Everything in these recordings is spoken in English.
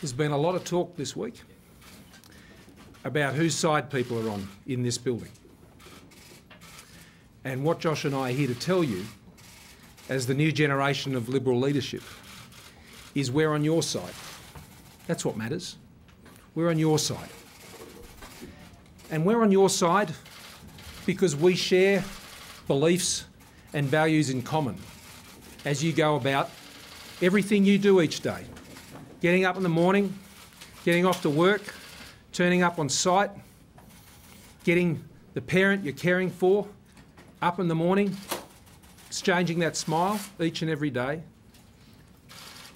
There's been a lot of talk this week about whose side people are on in this building. And what Josh and I are here to tell you, as the new generation of Liberal leadership, is we're on your side. That's what matters. We're on your side. And we're on your side because we share beliefs and values in common as you go about everything you do each day. Getting up in the morning, getting off to work, turning up on site, getting the parent you're caring for up in the morning, exchanging that smile each and every day,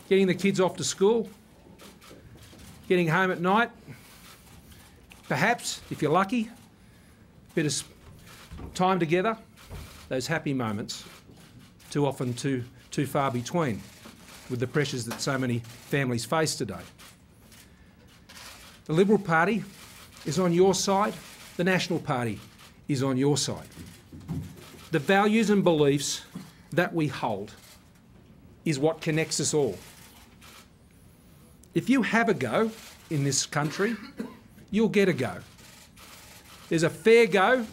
getting the kids off to school, getting home at night, perhaps, if you're lucky, a bit of time together, those happy moments, too often too far between with the pressures that so many families face today. The Liberal Party is on your side, the National Party is on your side. The values and beliefs that we hold is what connects us all. If you have a go in this country, you'll get a go. There's a fair go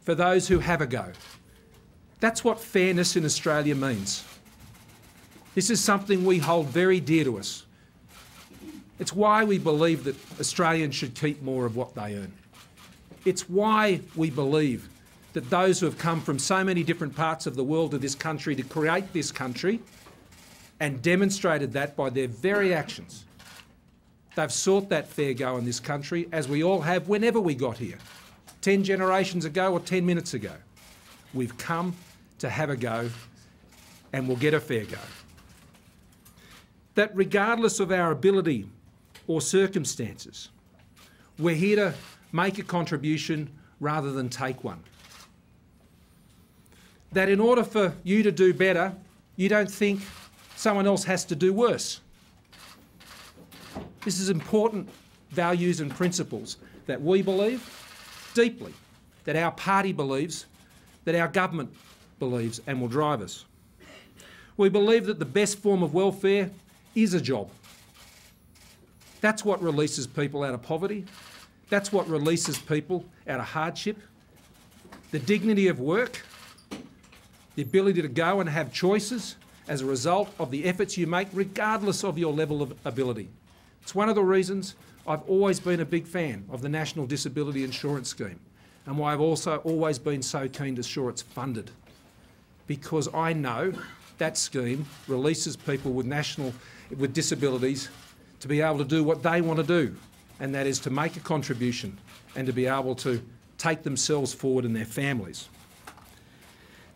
for those who have a go. That's what fairness in Australia means. This is something we hold very dear to us. It's why we believe that Australians should keep more of what they earn. It's why we believe that those who have come from so many different parts of the world to this country to create this country and demonstrated that by their very actions. They've sought that fair go in this country, as we all have whenever we got here, 10 generations ago or 10 minutes ago. We've come to have a go and we'll get a fair go. That regardless of our ability or circumstances, we're here to make a contribution rather than take one. That in order for you to do better, you don't think someone else has to do worse. This is important values and principles that we believe deeply, that our party believes, that our government believes and will drive us. We believe that the best form of welfare is a job. That's what releases people out of poverty. That's what releases people out of hardship. The dignity of work, the ability to go and have choices as a result of the efforts you make, regardless of your level of ability. It's one of the reasons I've always been a big fan of the National Disability Insurance Scheme and why I've also always been so keen to ensure it's funded. Because I know that scheme releases people with disabilities to be able to do what they want to do, and that is to make a contribution and to be able to take themselves forward and their families.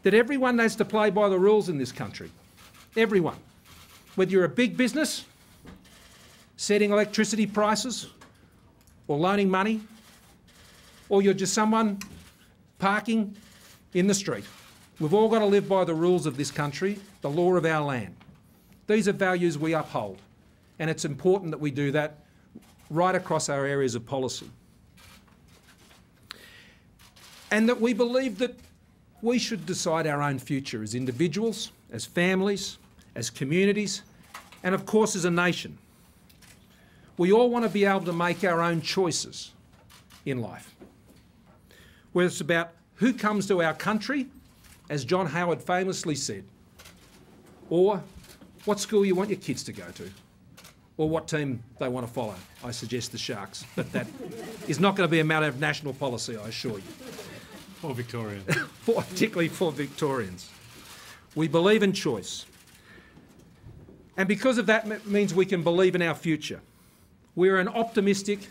That everyone has to play by the rules in this country. Everyone. Whether you're a big business, setting electricity prices, or loaning money, or you're just someone parking in the street. We've all got to live by the rules of this country, the law of our land. These are values we uphold, and it's important that we do that right across our areas of policy. And that we believe that we should decide our own future as individuals, as families, as communities, and of course as a nation. We all want to be able to make our own choices in life. Whether it's about who comes to our country, as John Howard famously said, or what school you want your kids to go to, or what team they want to follow. I suggest the Sharks, but that is not going to be a matter of national policy, I assure you. Or Victorians. Particularly for Victorians. We believe in choice. And because of that, it means we can believe in our future. We're an optimistic,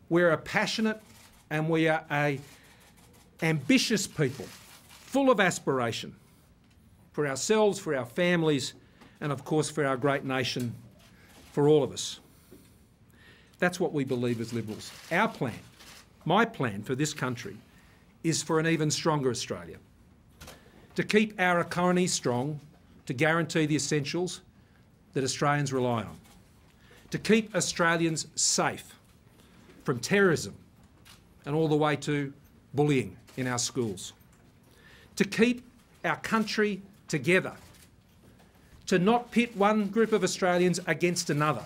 we're a passionate, and we are an ambitious people, full of aspiration for ourselves, for our families, and of course for our great nation, for all of us. That's what we believe as Liberals. Our plan, my plan for this country, is for an even stronger Australia. To keep our economy strong, to guarantee the essentials that Australians rely on. To keep Australians safe from terrorism and all the way to bullying in our schools. To keep our country together. To not pit one group of Australians against another.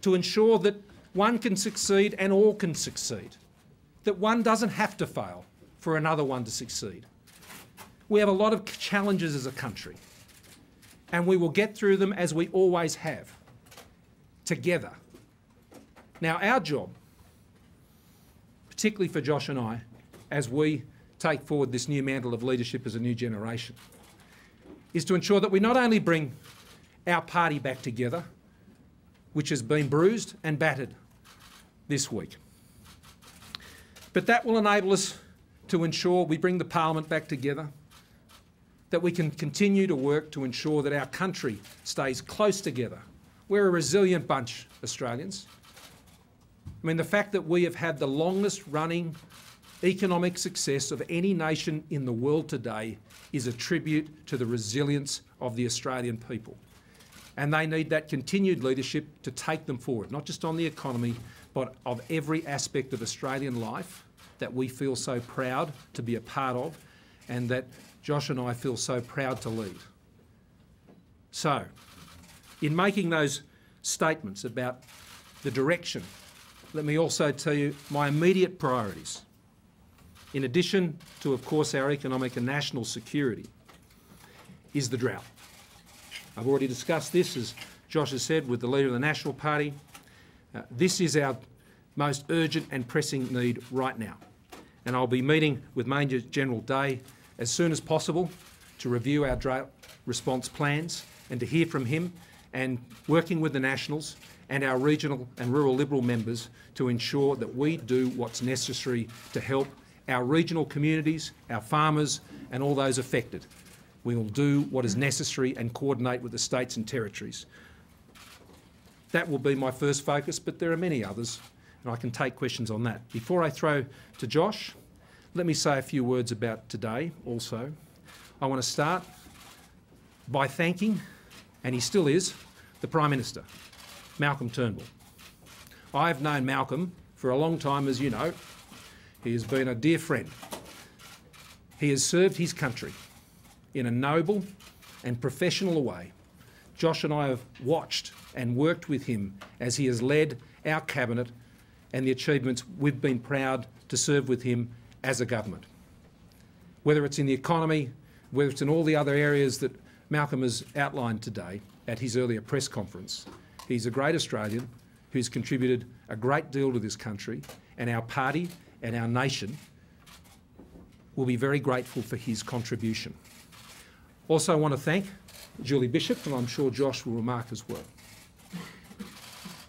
to ensure that one can succeed and all can succeed, that one doesn't have to fail for another one to succeed. We have a lot of challenges as a country, and we will get through them as we always have, together. Now, our job, particularly for Josh and I, as we take forward this new mantle of leadership as a new generation, is to ensure that we not only bring our party back together, which has been bruised and battered this week, but that will enable us to ensure we bring the Parliament back together, that we can continue to work to ensure that our country stays close together. We're a resilient bunch, Australians. I mean, the fact that we have had the longest running economic success of any nation in the world today is a tribute to the resilience of the Australian people. And they need that continued leadership to take them forward, not just on the economy, but of every aspect of Australian life that we feel so proud to be a part of, and that Josh and I feel so proud to lead. So, in making those statements about the direction, let me also tell you my immediate priorities. In addition to, of course, our economic and national security, is the drought. I've already discussed this, as Josh has said, with the Leader of the National Party. This is our most urgent and pressing need right now. And I'll be meeting with Major General Day as soon as possible to review our drought response plans and to hear from him, and working with the Nationals and our regional and rural Liberal members to ensure that we do what's necessary to help our regional communities, our farmers and all those affected. We will do what is necessary and coordinate with the states and territories. That will be my first focus, but there are many others, and I can take questions on that. Before I throw to Josh, let me say a few words about today also. I want to start by thanking, and he still is, the Prime Minister, Malcolm Turnbull. I've known Malcolm for a long time, as you know. He has been a dear friend. He has served his country in a noble and professional way. Josh and I have watched and worked with him as he has led our cabinet and the achievements we've been proud to serve with him as a government. Whether it's in the economy, whether it's in all the other areas that Malcolm has outlined today at his earlier press conference, he's a great Australian who's contributed a great deal to this country, and our party and our nation will be very grateful for his contribution. Also, I want to thank Julie Bishop, and I'm sure Josh will remark as well.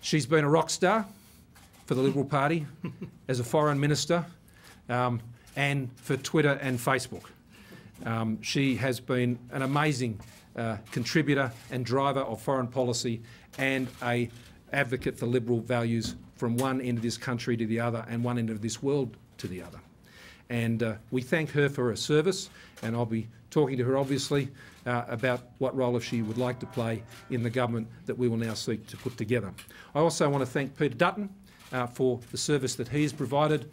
She's been a rock star for the Liberal Party as a foreign minister, and for Twitter and Facebook. She has been an amazing contributor and driver of foreign policy, and an advocate for Liberal values from one end of this country to the other and one end of this world to the other. And we thank her for her service, and I'll be talking to her obviously about what role she would like to play in the government that we will now seek to put together. I also want to thank Peter Dutton for the service that he has provided.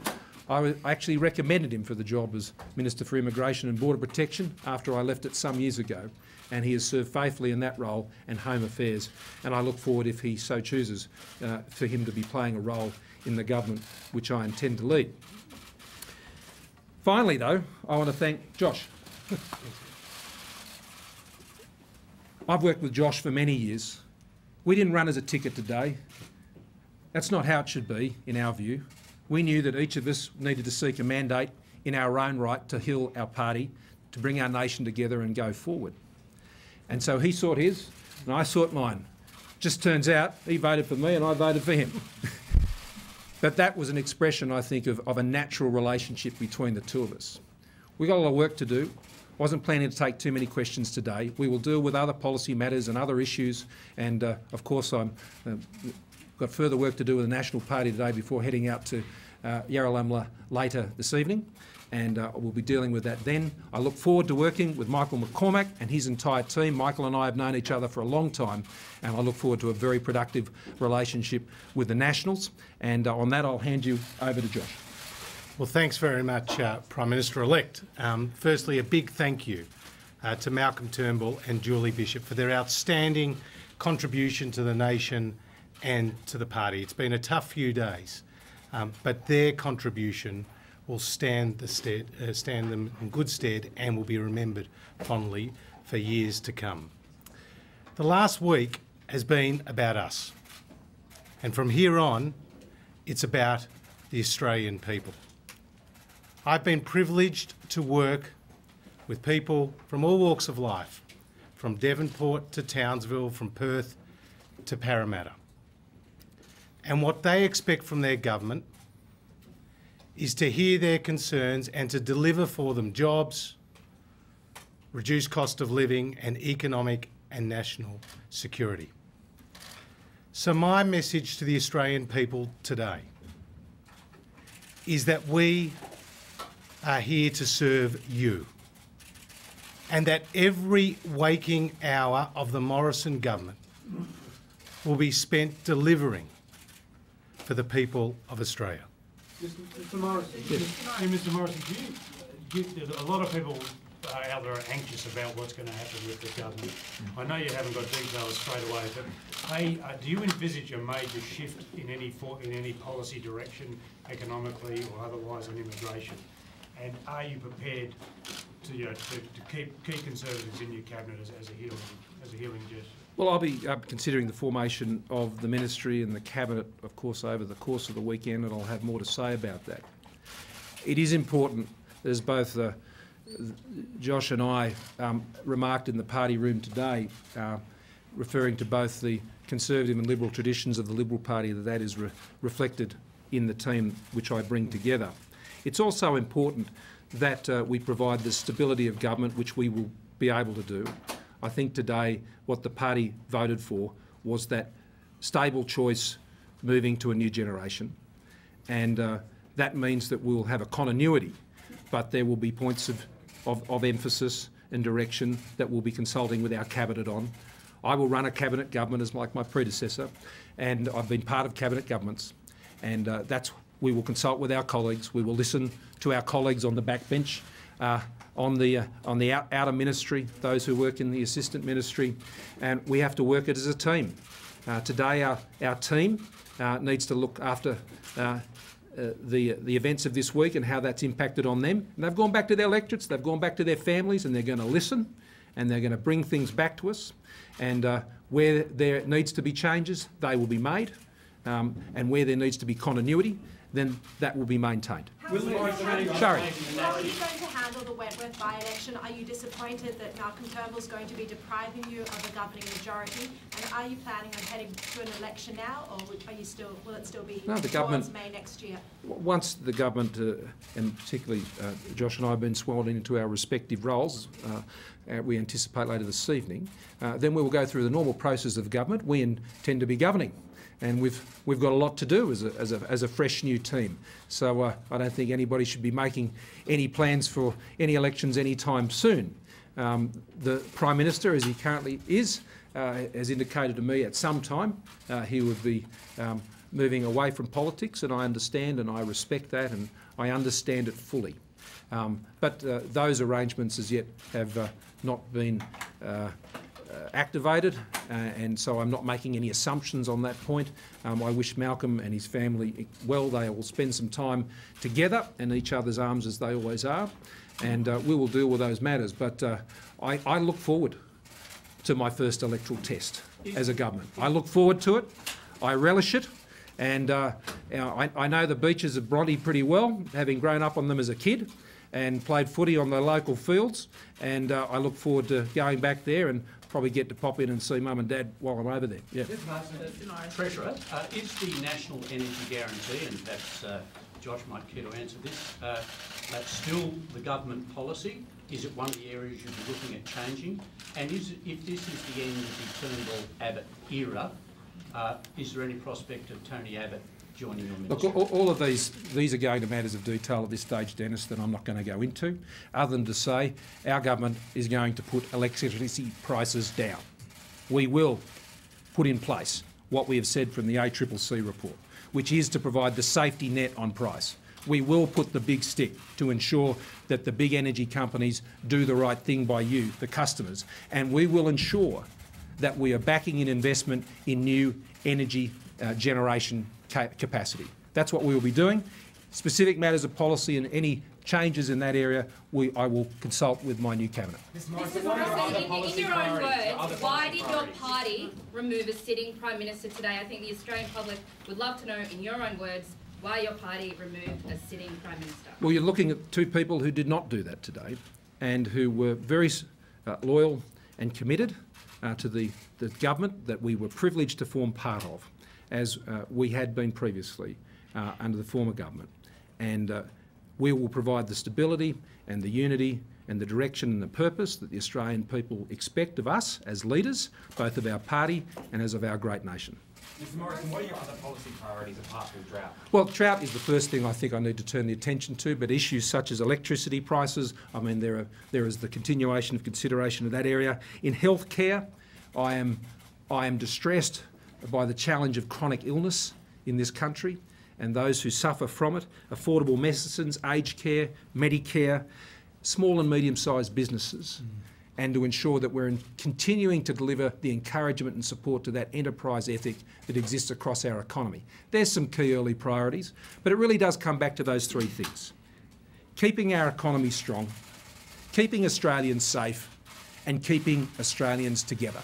I actually recommended him for the job as Minister for Immigration and Border Protection after I left it some years ago, and he has served faithfully in that role and Home Affairs, and I look forward, if he so chooses, for him to be playing a role in the government which I intend to lead. Finally, though, I want to thank Josh. I've worked with Josh for many years. We didn't run as a ticket today. That's not how it should be, in our view. We knew that each of us needed to seek a mandate in our own right to heal our party, to bring our nation together and go forward. And so he sought his, and I sought mine. Just turns out he voted for me and I voted for him. But that was an expression, I think, of a natural relationship between the two of us. We've got a lot of work to do. I wasn't planning to take too many questions today. We will deal with other policy matters and other issues, and of course I'm got further work to do with the National Party today before heading out to Yarralumla later this evening, and we'll be dealing with that then. I look forward to working with Michael McCormack and his entire team. Michael and I have known each other for a long time, and I look forward to a very productive relationship with the Nationals. And on that, I'll hand you over to Josh. Well, thanks very much, Prime Minister-elect. Firstly, a big thank you to Malcolm Turnbull and Julie Bishop for their outstanding contribution to the nation and to the party. It's been a tough few days, but their contribution will stand them in good stead and will be remembered fondly for years to come. The last week has been about us, and from here on, it's about the Australian people. I've been privileged to work with people from all walks of life, from Devonport to Townsville, from Perth to Parramatta. And what they expect from their government is to hear their concerns and to deliver for them jobs, reduced cost of living and economic and national security. So my message to the Australian people today is that we are here to serve you, and that every waking hour of the Morrison government will be spent delivering for the people of Australia. Mr. Morrison, yes. Mr. Morrison, a lot of people out there are anxious about what's going to happen with the government. I know you haven't got details straight away, but do you envisage a major shift in any policy direction, economically or otherwise, on immigration? And are you prepared to keep Conservatives in your cabinet as a healing gesture? Well, I'll be considering the formation of the ministry and the cabinet, of course, over the course of the weekend, and I'll have more to say about that. It is important, as both Josh and I remarked in the party room today, referring to both the Conservative and Liberal traditions of the Liberal Party, that is reflected in the team which I bring together. It's also important that we provide the stability of government, which we will be able to do. I think today what the party voted for was that stable choice moving to a new generation, and that means that we'll have a continuity, but there will be points of emphasis and direction that we'll be consulting with our cabinet on. I will run a cabinet government as like my predecessor, and I've been part of cabinet governments, and we will consult with our colleagues. We will listen to our colleagues on the backbench, on the outer ministry, those who work in the assistant ministry, and we have to work it as a team. Today our team needs to look after the events of this week and how that's impacted on them. And they've gone back to their electorates, they've gone back to their families, and they're going to listen, and they're going to bring things back to us. And where there needs to be changes, they will be made, and where there needs to be continuity, then that will be maintained. How are you going to handle the Wentworth by-election? Are you disappointed that Malcolm Turnbull's going to be depriving you of a governing majority? And are you planning on heading to an election now, or will it still be towards May next year? Once the government, and particularly Josh and I have been sworn into our respective roles, we anticipate later this evening, then we will go through the normal process of government. We intend to be governing. And we've got a lot to do as a fresh new team. So I don't think anybody should be making any plans for any elections anytime soon. The Prime Minister, as he currently is, has indicated to me at some time he would be moving away from politics, and I understand and I respect that, and I understand it fully. But those arrangements as yet have not been activated, and so I'm not making any assumptions on that point. I wish Malcolm and his family well. They will spend some time together in each other's arms, as they always are, and we will deal with those matters. But I look forward to my first electoral test as a government. I look forward to it. I relish it, and I know the beaches of Bronte pretty well, having grown up on them as a kid and played footy on the local fields, and I look forward to going back there and probably get to pop in and see Mum and Dad while I'm over there. Yeah. Treasurer, is the National Energy Guarantee, and perhaps Josh might care to answer this, that's still the government policy? Is it one of the areas you'll be looking at changing? And if this is the end of the Turnbull-Abbott era, is there any prospect of Tony Abbott joining your ministry? Look, all of these are going to matters of detail at this stage, Dennis, that I'm not going to go into, other than to say our government is going to put electricity prices down. We will put in place what we have said from the ACCC report, which is to provide the safety net on price. We will put the big stick to ensure that the big energy companies do the right thing by you, the customers, and we will ensure that we are backing in investment in new energy generation capacity. That's what we will be doing. Specific matters of policy and any changes in that area, I will consult with my new cabinet. Mr. Morrison, in your own words, why did your party remove a sitting Prime Minister today? I think the Australian public would love to know, in your own words, why your party removed a sitting Prime Minister. Well, you're looking at two people who did not do that today and who were very loyal and committed to the government that we were privileged to form part of, as we had been previously under the former government. And we will provide the stability and the unity and the direction and the purpose that the Australian people expect of us as leaders, both of our party and as of our great nation. Mr. Morrison, what are your other policy priorities apart from drought? Well, drought is the first thing I think I need to turn the attention to, but issues such as electricity prices, I mean, there is the continuation of consideration of that area. In healthcare, I am distressed by the challenge of chronic illness in this country and those who suffer from it. Affordable medicines, aged care, Medicare, small and medium-sized businesses, and to ensure that we're continuing to deliver the encouragement and support to that enterprise ethic that exists across our economy. There's some key early priorities, but it really does come back to those three things. Keeping our economy strong, keeping Australians safe, and keeping Australians together.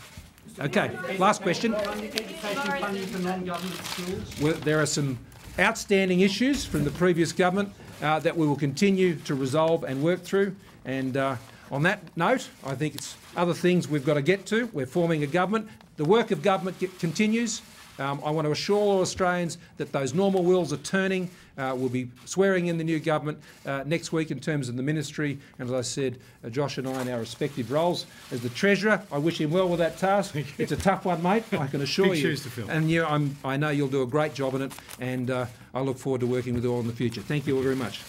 Okay, last question. Funding for non-government schools? Well, there are some outstanding issues from the previous government that we will continue to resolve and work through. And on that note, I think it's other things we've got to get to. We're forming a government. The work of government continues. I want to assure all Australians that those normal wheels are turning. We'll be swearing in the new government next week in terms of the ministry. And as I said, Josh and I in our respective roles. As the Treasurer, I wish him well with that task. It's a tough one, mate, I can assure you. Big shoes to fill. And I know you'll do a great job in it, and I look forward to working with you all in the future. Thank you all very much.